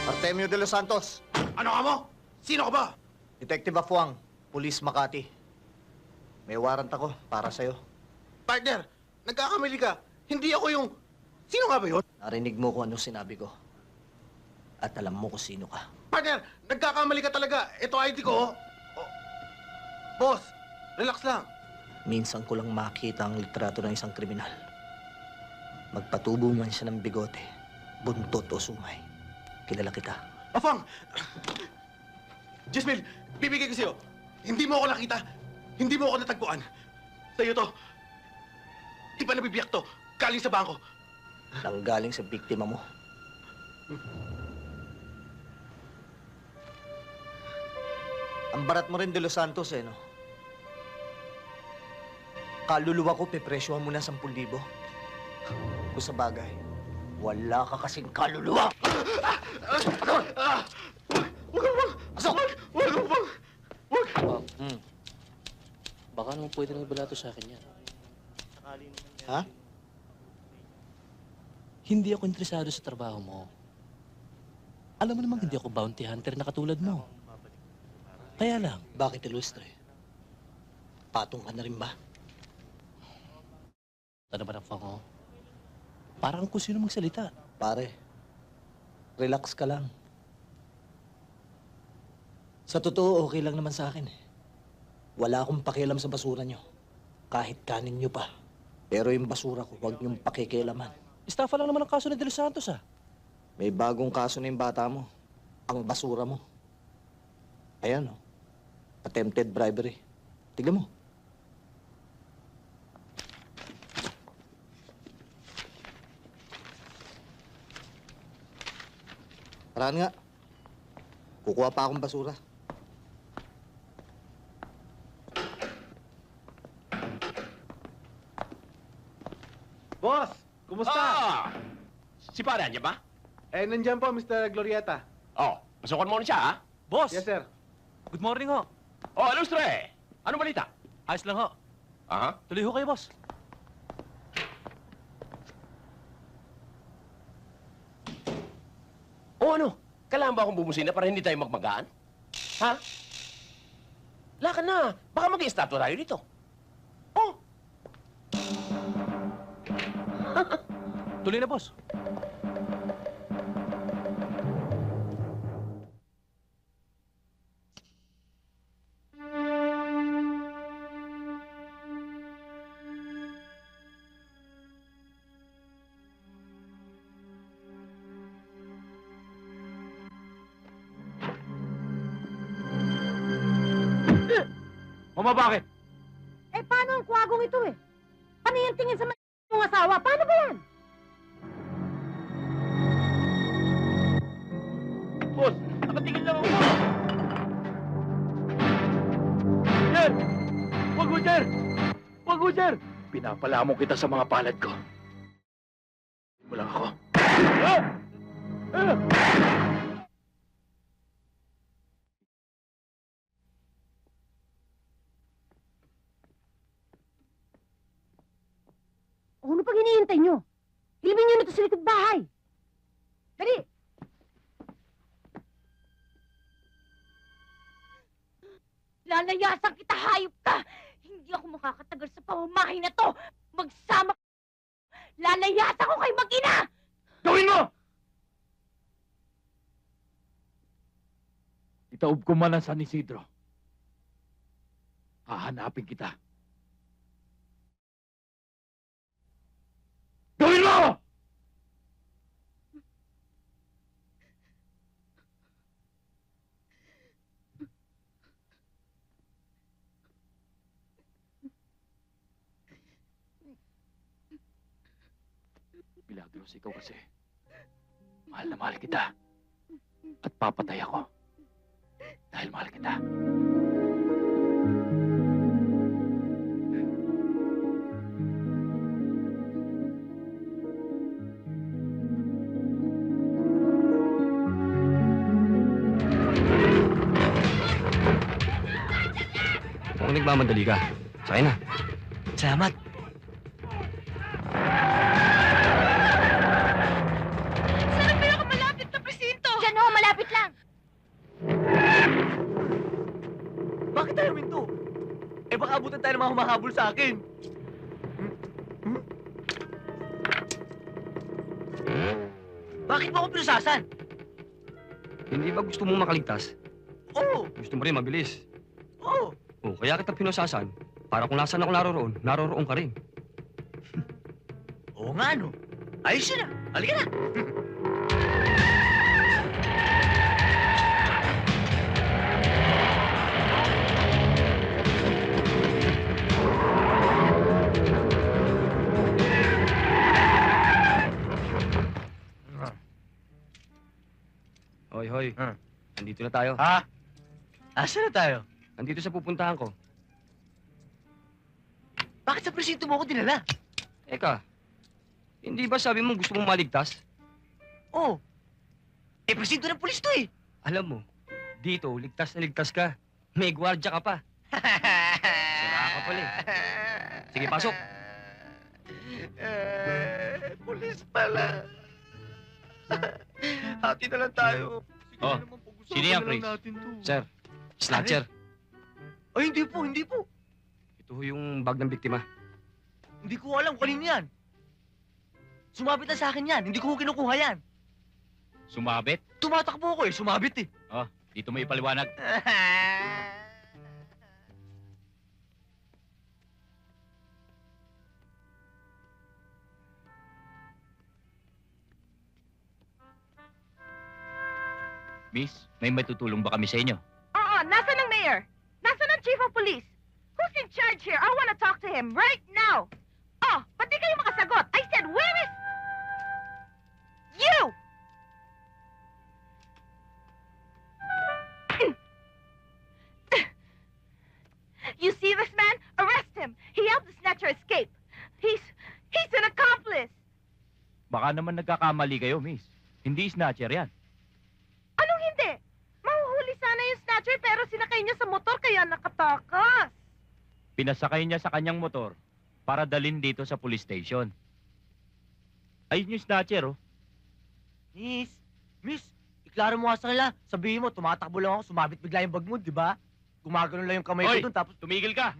Artemio de los Santos. Ano ka mo? Sino ka ba? Detective Afuang, Police Makati. May warrant ako para sa'yo. Partner, nagkakamali ka. Hindi ako yung... Sino nga ba yun? Narinig mo kung ano sinabi ko. At alam mo kung sino ka. Partner, nagkakamali ka talaga. Ito ID ko, oh. Oh. Boss, relax lang. Minsan ko lang makita ang litrato ng isang kriminal. Magpatubo man siya ng bigote, buntot o sungay. Kilala kita. Afang! Jasmine, bibigay ko sa'yo. Hindi mo ako nakita. Hindi mo ako natagpuan. Sa'yo to. Di pa nabibiyak to. Galing sa bangko. Nanggaling sa biktima mo. Ang barat mo rin de Los Santos, eh, no? Kaluluwa ko, pepresyohan mo na 10,000. Kung sa bagay, wala ka kasing kaluluwa! Wag! Asok! Wag! Baka naman pwede nang ibalato sa akin yan. Ha? Hindi ako interesado sa trabaho mo. Alam mo namang hindi ako bounty hunter na katulad mo. Kaya lang, Bakit ilustre? Patong ka na rin ba? ano ba ng fango? Parang kung sino magsalita. Pare, relax ka lang. Sa totoo, okay lang naman sa akin, eh. Wala akong pakialam sa basura nyo. Kahit kanin nyo pa. Pero yung basura ko, huwag nyong pakikialaman. Estafa lang naman ang kaso ng De Los Santos, ah. May bagong kaso na yung bata mo. Ang basura mo. Ayan, oh. Attempted bribery. Tignan mo. Paraan nga. Kukuha pa akong basura. Boss, kumusta? Si pare, andyan ba? Nandyan po, Mr. Glorieta. Oh, pasukan mo na siya, ha? Boss! Yes, sir. Good morning, ho. Oh, Alustre! Ano balita? Ayos lang, ho. Aha? Tuloy ho kayo, boss. O ano? Kailangan ba akong bumusina para hindi tayo magmagaan? Ha? Lakan na. Baka mag-i-stop tayo dito. Oh! Tuloy na, boss. Mama, bakit? Eh, paano ang kwagong ito eh? Paano yung tingin sa mong asawa? Paano ba yan? Boss, nakatingin lang ako. Sir! Wag mo, sir! Wag mo, sir! Pinapalamon kita sa mga palad ko. Mo lang ako. Ah! Ah! O, ano pag hinihintay nyo? Ilibin nyo na ito sa likod bahay. Dali! Lalayasan kita, hayop ka! Hindi ako makakatagal sa pamamahay na to! Magsama ka! Lalayasan ko kay mag-ina! Gawin mo! Itaob ko man ang San Isidro. Hahanapin kita. Gawin mo! Milagros, ikaw kasi. Mahal na mahal kita. At papatay ako. Dahil mahal kita. Kung nagmamadali ka, sakay na. Salamat. Saan ang pinakamalapit na presinto? Diyan ho, abutan tayo ng mga humahabol sa akin. Bakit mo ako pinusasan? Hindi ba gusto mong makaligtas? Oo, Gusto mo rin mabilis. oo. Oh, kaya kita pinusasan. Para kung nasaan ako naroroon ka rin. Oo nga, no. Ayos yun, ah. Halika na. Hoy, hoy. Ah. Nandito na tayo. Ha? Asa na tayo? Nandito sa pupuntahan ko. Bakit sa presinto mo ako dinala? Eka, hindi ba sabi mo gusto mong maligtas? Oo. Eh, presinto ng pulis to, eh. Alam mo, dito, ligtas na ligtas ka. May gwardya ka pa. Sira ka pala eh. Sige, pasok. Pulis pala. Hati na lang tayo. Sige Oh, naman, pag-usapan sino yan, na lang Chris? natin to. Sir, snatcher. Ay, hindi po, hindi po. Ito ho yung bag ng biktima. Hindi ko alam kung kanino yan. Sumabit na sa akin yan. Hindi ko kinukuha yan. Sumabit? Tumatakbo ako eh. Sumabit eh. Dito mo ipaliwanag. Miss, may matutulong ba kami sa inyo? Oo, nasa ng mayor? Nasa ng chief of police? Who's in charge here? I wanna talk to him right now. Oh, pati kayo makasagot. I said, where is... You! You see this man? Arrest him. He helped the snatcher escape. He's an accomplice. Baka naman nagkakamali kayo, miss. Hindi snatcher yan. Anong hindi? Mahuhuli sana yung snatcher pero sinakay niya sa motor kaya nakatakas. Pinasakay niya sa kanyang motor para dalhin dito sa police station. Ayun yung snatcher, oh. Miss, iklaro mo nga sa kanila. Sabihin mo, tumatakbo lang ako, sumabit bigla yung bag mo, di ba? Gumagano lang yung kamay Hoy! ko dun, tapos... Tumigil ka!